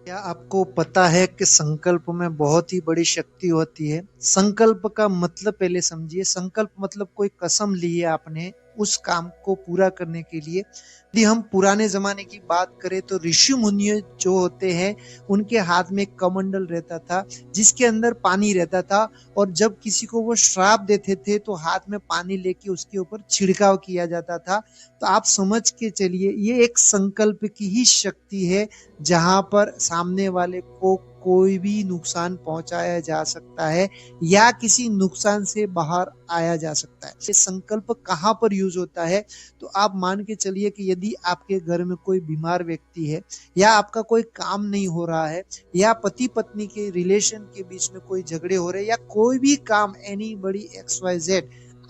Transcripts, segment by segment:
क्या आपको पता है कि संकल्प में बहुत ही बड़ी शक्ति होती है। संकल्प का मतलब पहले समझिए। संकल्प मतलब कोई कसम ली है आपने उस काम को पूरा करने के लिए। यदि हम पुराने जमाने की बात करें तो ऋषि मुनि जो होते हैं उनके हाथ में एक कमंडल रहता था जिसके अंदर पानी रहता था, और जब किसी को वो श्राप देते थे तो हाथ में पानी लेके उसके ऊपर छिड़काव किया जाता था। तो आप समझ के चलिए ये एक संकल्प की ही शक्ति है, जहां पर सामने वाले को कोई भी नुकसान पहुंचाया जा सकता है या किसी नुकसान से बाहर आया जा सकता है। ये संकल्प कहाँ पर यूज होता है? तो आप मान के चलिए कि यदि आपके घर में कोई बीमार व्यक्ति है, या आपका कोई काम नहीं हो रहा है, या पति पत्नी के रिलेशन के बीच में कोई झगड़े हो रहे हैं, या कोई भी काम एनी बड़ी XYZ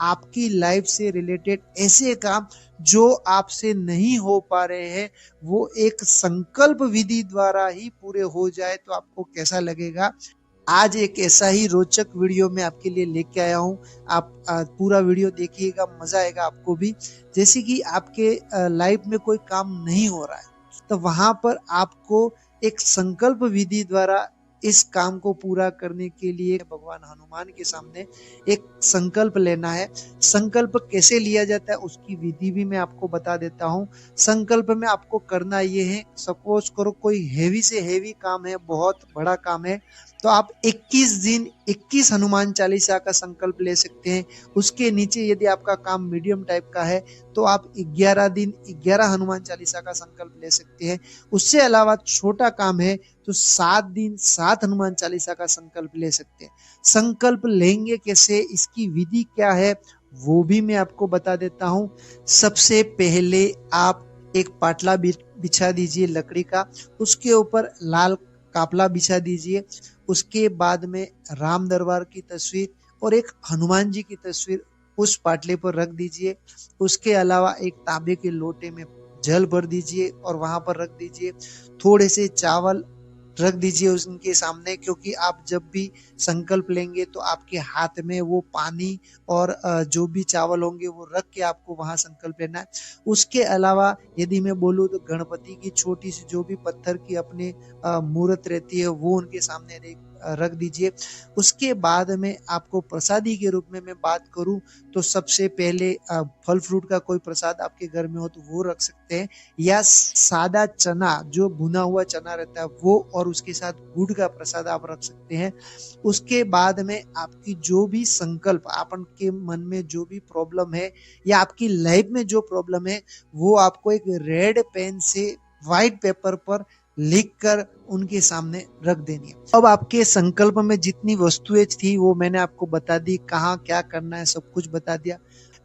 आपकी लाइफ से रिलेटेड ऐसे काम जो आपसे नहीं हो पा रहे हैं, वो एक संकल्प विधि द्वारा ही पूरे हो जाए तो आपको कैसा लगेगा? आज एक ऐसा ही रोचक वीडियो मैं आपके लिए लेके आया हूँ। आप पूरा वीडियो देखिएगा, मजा आएगा आपको भी। जैसे कि आपके लाइफ में कोई काम नहीं हो रहा है तो वहां पर आपको एक संकल्प विधि द्वारा इस काम को पूरा करने के लिए भगवान हनुमान के सामने एक संकल्प लेना है। संकल्प कैसे लिया जाता है उसकी विधि भी मैं आपको बता देता हूँ। संकल्प में आपको करना ये है, सपोज करो कोई हेवी से हेवी काम है, बहुत बड़ा काम है, तो आप 21 दिन 21 हनुमान चालीसा का संकल्प ले सकते हैं। उसके नीचे यदि आपका काम मीडियम टाइप का है तो आप 11 दिन 11 हनुमान चालीसा का संकल्प ले सकते हैं। उससे अलावा छोटा काम है तो 7 दिन 7 हनुमान चालीसा का संकल्प ले सकते हैं। संकल्प लेंगे कैसे, इसकी विधि क्या है, वो भी मैं आपको बता देता हूं। सबसे पहले आप एक पाटला बिछा दीजिए लकड़ी का, उसके ऊपर लाल कापला बिछा दीजिए। उसके बाद में राम दरबार की तस्वीर और एक हनुमान जी की तस्वीर उस पाटले पर रख दीजिए। उसके अलावा एक तांबे के लोटे में जल भर दीजिए और वहां पर रख दीजिए। थोड़े से चावल रख दीजिए उनके सामने, क्योंकि आप जब भी संकल्प लेंगे तो आपके हाथ में वो पानी और जो भी चावल होंगे वो रख के आपको वहां संकल्प लेना है। उसके अलावा यदि मैं बोलूँ तो गणपति की छोटी सी जो भी पत्थर की अपने मूर्त रहती है वो उनके सामने रख दीजिए। उसके बाद में आपको प्रसादी के रूप में मैं बात करूं तो सबसे पहले फल फ्रूट का कोई प्रसाद आपके घर में हो तो वो रख सकते हैं, या सादा चना जो भुना हुआ चना रहता है वो, और उसके साथ गुड़ का प्रसाद आप रख सकते हैं। उसके बाद में आपकी जो भी संकल्प, आपके मन में जो भी प्रॉब्लम है या आपकी लाइफ में जो प्रॉब्लम है, वो आपको एक रेड पेन से व्हाइट पेपर पर लिखकर उनके सामने रख देनी है। अब आपके संकल्प में जितनी वस्तुएं थी वो मैंने आपको बता दी, कहाँ क्या करना है सब कुछ बता दिया।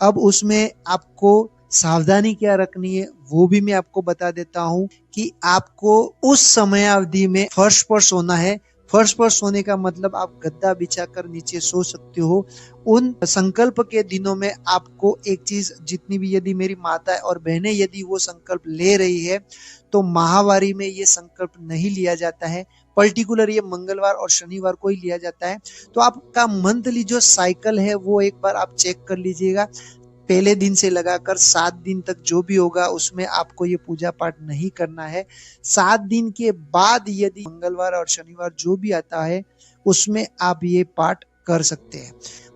अब उसमें आपको सावधानी क्या रखनी है वो भी मैं आपको बता देता हूँ कि आपको उस समयावधि में फर्श पर सोना है। फर्श पर सोने का मतलब आप गद्दा बिछाकर नीचे सो सकते हो। उन संकल्प के दिनों में आपको एक चीज, जितनी भी यदि मेरी माता और बहनें यदि वो संकल्प ले रही है तो माहवारी में ये संकल्प नहीं लिया जाता है, पर्टिकुलर ये मंगलवार और शनिवार को ही लिया जाता है। तो आपका मंथली जो साइकिल है वो एक बार आप चेक कर लीजिएगा। पहले दिन से लगाकर 7 दिन तक जो भी होगा उसमें आपको ये पूजा पाठ नहीं करना है। 7 दिन के बाद यदि मंगलवार और शनिवार जो भी आता है उसमें आप ये पाठ कर सकते हैं।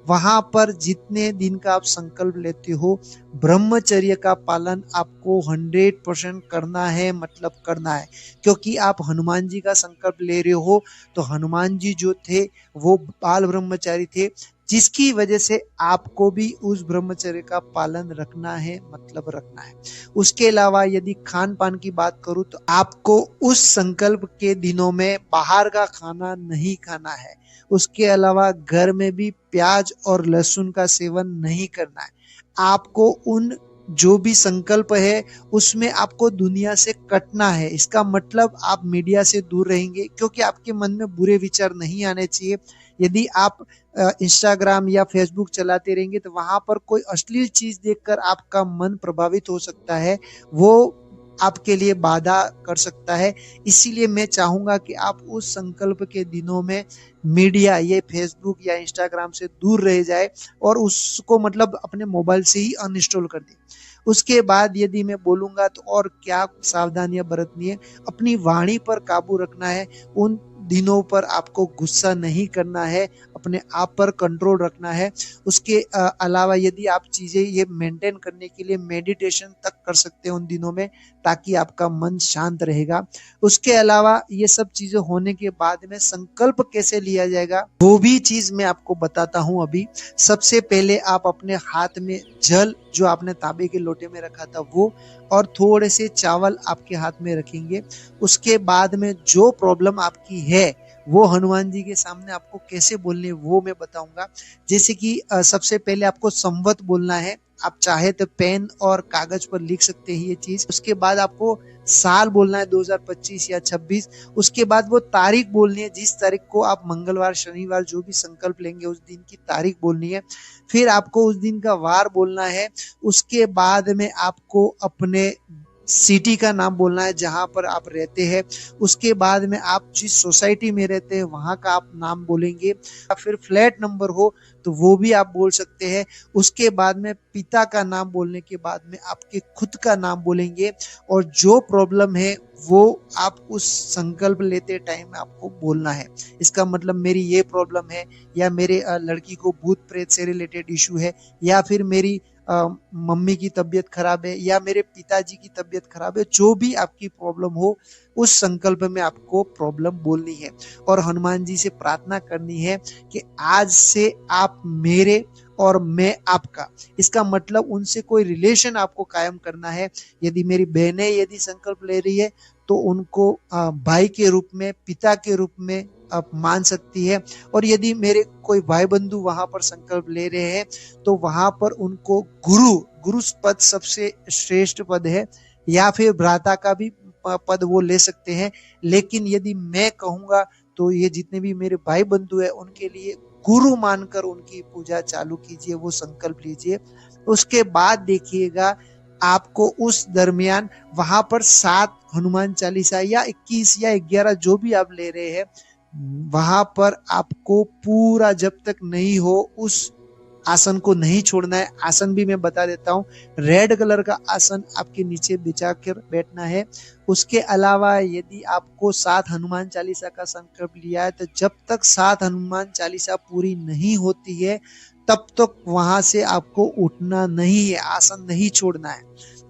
वहां पर जितने दिन का आप संकल्प लेते हो, ब्रह्मचर्य का पालन आपको 100% करना है, मतलब करना है। क्योंकि आप हनुमान जी का संकल्प ले रहे हो तो हनुमान जी जो थे वो बाल ब्रह्मचारी थे, जिसकी वजह से आपको भी उस ब्रह्मचर्य का पालन रखना है, मतलब रखना है। उसके अलावा यदि खान पान की बात करूं तो आपको उस संकल्प के दिनों में बाहर का खाना नहीं खाना है। उसके अलावा घर में भी प्याज और लहसुन का सेवन नहीं करना है। आपको उन जो भी संकल्प है उसमें आपको दुनिया से कटना है। इसका मतलब आप मीडिया से दूर रहेंगे, क्योंकि आपके मन में बुरे विचार नहीं आने चाहिए। यदि आप इंस्टाग्राम या फेसबुक चलाते रहेंगे तो वहां पर कोई अश्लील चीज देखकर आपका मन प्रभावित हो सकता है, वो आपके लिए बाधा कर सकता है। इसीलिए मैं चाहूंगा कि आप उस संकल्प के दिनों में मीडिया, ये फेसबुक या इंस्टाग्राम से दूर रह जाए और उसको मतलब अपने मोबाइल से ही अनइंस्टॉल कर दे। उसके बाद यदि मैं बोलूंगा तो और क्या सावधानियां बरतनी है, अपनी वाणी पर काबू रखना है, उन दिनों पर आपको गुस्सा नहीं करना है, अपने आप पर कंट्रोल रखना है। उसके अलावा यदि आप चीजें ये मेंटेन करने के लिए मेडिटेशन तक कर सकते हैं उन दिनों में, ताकि आपका मन शांत रहेगा। उसके अलावा ये सब चीजें होने के बाद में संकल्प कैसे लिया जाएगा वो भी चीज मैं आपको बताता हूं अभी। सबसे पहले आप अपने हाथ में जल जो आपने तांबे के लोटे में रखा था वो, और थोड़े से चावल आपके हाथ में रखेंगे। उसके बाद में जो प्रॉब्लम आपकी है वो हनुमान जी के सामने आपको कैसे बोलनी है वो मैं बताऊंगा। जैसे कि सबसे पहले आपको संवत बोलना है, आप चाहे तो पेन और कागज पर लिख सकते हैं ये चीज। उसके बाद आपको साल बोलना है 2025 या 26। उसके बाद वो तारीख बोलनी है, जिस तारीख को आप मंगलवार शनिवार जो भी संकल्प लेंगे उस दिन की तारीख बोलनी है। फिर आपको उस दिन का वार बोलना है। उसके बाद में आपको अपने सिटी का नाम बोलना है जहां पर आप रहते हैं। उसके बाद में आप जिस सोसाइटी में रहते हैं वहां का आप नाम बोलेंगे। फिर फ्लैट नंबर हो तो वो भी आप बोल सकते हैं। उसके बाद में पिता का नाम बोलने के बाद में आपके खुद का नाम बोलेंगे, और जो प्रॉब्लम है वो आप उस संकल्प लेते टाइम में आपको बोलना है। इसका मतलब मेरी ये प्रॉब्लम है, या मेरे लड़की को भूत प्रेत से रिलेटेड इशू है, या फिर मेरी मम्मी की तबीयत खराब है, या मेरे पिताजी की तबीयत खराब है। जो भी आपकी प्रॉब्लम हो उस संकल्प में आपको प्रॉब्लम बोलनी है, और हनुमान जी से प्रार्थना करनी है कि आज से आप मेरे और मैं आपका। इसका मतलब उनसे कोई रिलेशन आपको कायम करना है। यदि मेरी बहनें यदि संकल्प ले रही है तो उनको भाई के रूप में, पिता के रूप में आप मान सकती है। और यदि मेरे कोई भाई बंधु वहां पर संकल्प ले रहे हैं तो वहां पर उनको गुरु पद सबसे श्रेष्ठ पद है, या फिर भ्राता का भी पद वो ले सकते हैं। लेकिन यदि मैं कहूंगा तो ये जितने भी मेरे भाई बंधु है उनके लिए गुरु मानकर उनकी पूजा चालू कीजिए, वो संकल्प लीजिए। उसके बाद देखिएगा आपको उस दरमियान वहां पर 7 हनुमान चालीसा या 21 या 11 जो भी आप ले रहे हैं, वहां पर आपको पूरा जब तक नहीं हो उस आसन को नहीं छोड़ना है। आसन भी मैं बता देता हूँ, रेड कलर का आसन आपके नीचे बिछा कर बैठना है। उसके अलावा यदि आपको 7 हनुमान चालीसा का संकल्प लिया है तो जब तक 7 हनुमान चालीसा पूरी नहीं होती है तब तक वहां से आपको उठना नहीं है, आसन नहीं छोड़ना है।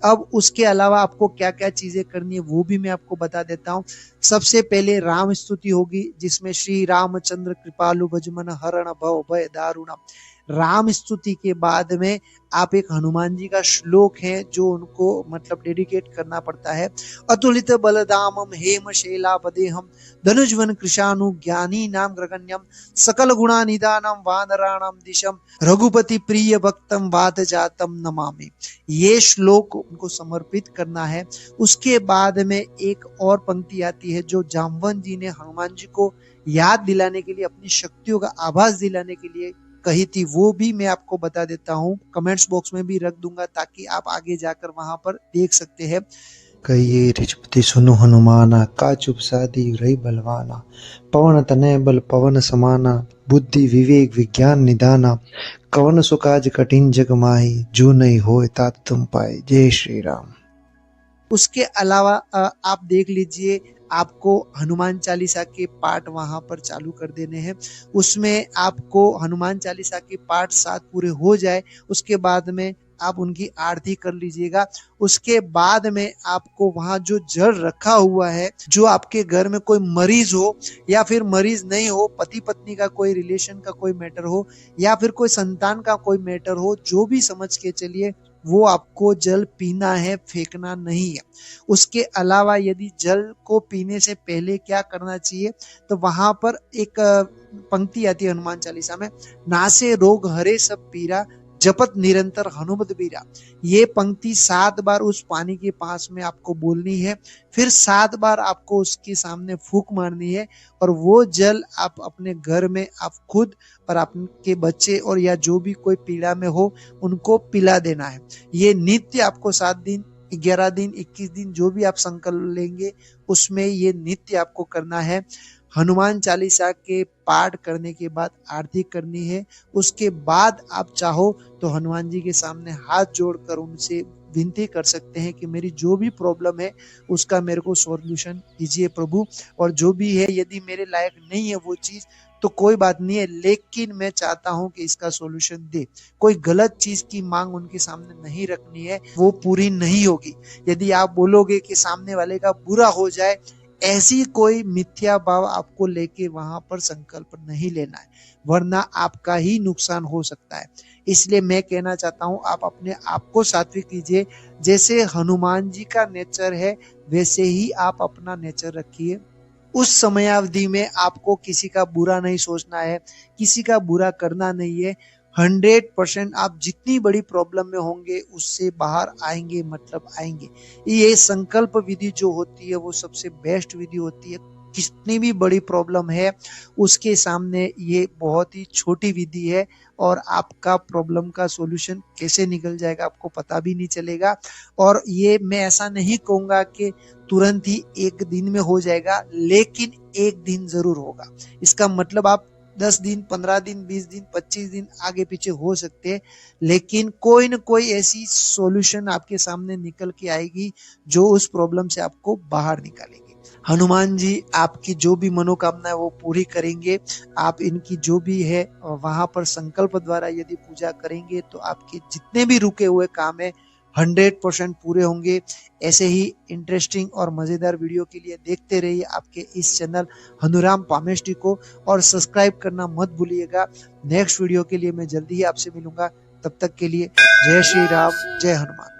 अब उसके अलावा आपको क्या क्या चीजें करनी है वो भी मैं आपको बता देता हूँ। सबसे पहले राम स्तुति होगी, जिसमें श्री रामचंद्र कृपालु भजमन हरण भव भय दारुणा। राम स्तुति के बाद में आप एक हनुमान जी का श्लोक है जो उनको मतलब डेडिकेट करना पड़ता है। अतुलित बलदामम हेम शैलापदेहम धनुजवन कृशानु ज्ञानी नाम ग्रगण्यम सकल गुणा निदानम वानराणाम दिशम रघुपति प्रिय भक्तम वाद जातम नमामि। ये श्लोक उनको समर्पित करना है। उसके बाद में एक और पंक्ति आती है जो जामवंत जी ने हनुमान जी को याद दिलाने के लिए, अपनी शक्तियों का आभास दिलाने के लिए कही थी, वो भी मैं आपको बता देता हूँ। कमेंट्स बॉक्स में भी रख दूंगा ताकि आप आगे जाकर वहां पर देख सकते हैं। कहिए रिजपति सुनु हनुमाना, का चुप सादी रही बलवाना, पवन तनय बल पवन समाना, बुद्धि विवेक विज्ञान निदाना, कवन सुकाज कठिन जग माही, जो नहीं होए तात तुम पाए। जय श्री राम। उसके अलावा आप देख लीजिए, आपको हनुमान चालीसा के पाठ वहां पर चालू कर देने हैं। उसमें आपको हनुमान चालीसा के पाठ 7 पूरे हो जाए उसके बाद में आप उनकी आरती कर लीजिएगा। उसके बाद में आपको वहां जो जल रखा हुआ है, जो आपके घर में कोई मरीज हो या फिर मरीज नहीं हो, पति पत्नी का कोई रिलेशन का कोई मैटर हो या फिर कोई संतान का कोई मैटर हो, जो भी समझ के चलिए वो आपको जल पीना है, फेंकना नहीं है। उसके अलावा यदि जल को पीने से पहले क्या करना चाहिए, तो वहां पर एक पंक्ति आती है हनुमान चालीसा में, नासे रोग हरे सब पीरा, जपत निरंतर हनुमत बीरा। ये पंक्ति 7 बार उस पानी के पास में आपको बोलनी है। फिर 7 बार आपको उसके सामने फूंक मारनी है, और वो जल आप अपने घर में आप खुद और आपके बच्चे और या जो भी कोई पीड़ा में हो उनको पिला देना है। ये नित्य आपको 7 दिन, 11 दिन, 21 दिन जो भी आप संकल्प लेंगे उसमें ये नित्य आपको करना है। हनुमान चालीसा के पाठ करने के बाद आरती करनी है। उसके बाद आप चाहो तो हनुमान जी के सामने हाथ जोड़कर उनसे विनती कर सकते हैं कि मेरी जो भी प्रॉब्लम है उसका मेरे को सॉल्यूशन दीजिए प्रभु, और जो भी है यदि मेरे लायक नहीं है वो चीज तो कोई बात नहीं है, लेकिन मैं चाहता हूं कि इसका सॉल्यूशन दे। कोई गलत चीज की मांग उनके सामने नहीं रखनी है, वो पूरी नहीं होगी। यदि आप बोलोगे कि सामने वाले का बुरा हो जाए, ऐसी कोई मिथ्या भाव आपको लेके वहां पर संकल्प नहीं लेना है, वरना आपका ही नुकसान हो सकता है। इसलिए मैं कहना चाहता हूं आप अपने आप को सात्विक कीजिए। जैसे हनुमान जी का नेचर है वैसे ही आप अपना नेचर रखिए। उस समयावधि में आपको किसी का बुरा नहीं सोचना है, किसी का बुरा करना नहीं है। 100% आप जितनी बड़ी प्रॉब्लम में होंगे उससे बाहर आएंगे, मतलब आएंगे। ये संकल्प विधि जो होती है वो सबसे बेस्ट विधि होती है। कितनी भी बड़ी प्रॉब्लम है उसके सामने ये बहुत ही छोटी विधि है, और आपका प्रॉब्लम का सॉल्यूशन कैसे निकल जाएगा आपको पता भी नहीं चलेगा। और ये मैं ऐसा नहीं कहूंगा कि तुरंत ही एक दिन में हो जाएगा, लेकिन एक दिन जरूर होगा। इसका मतलब आप 10 दिन, 15 दिन, 20 दिन, 25 दिन आगे पीछे हो सकते हैं, लेकिन कोई न कोई ऐसी सॉल्यूशन आपके सामने निकल के आएगी जो उस प्रॉब्लम से आपको बाहर निकालेगी। हनुमान जी आपकी जो भी मनोकामना है वो पूरी करेंगे। आप इनकी जो भी है वहां पर संकल्प द्वारा यदि पूजा करेंगे तो आपके जितने भी रुके हुए काम है 100% पूरे होंगे। ऐसे ही इंटरेस्टिंग और मजेदार वीडियो के लिए देखते रहिए आपके इस चैनल हनुराम पामेस्टी को, और सब्सक्राइब करना मत भूलिएगा। नेक्स्ट वीडियो के लिए मैं जल्दी ही आपसे मिलूंगा, तब तक के लिए जय श्री राम, जय हनुमान।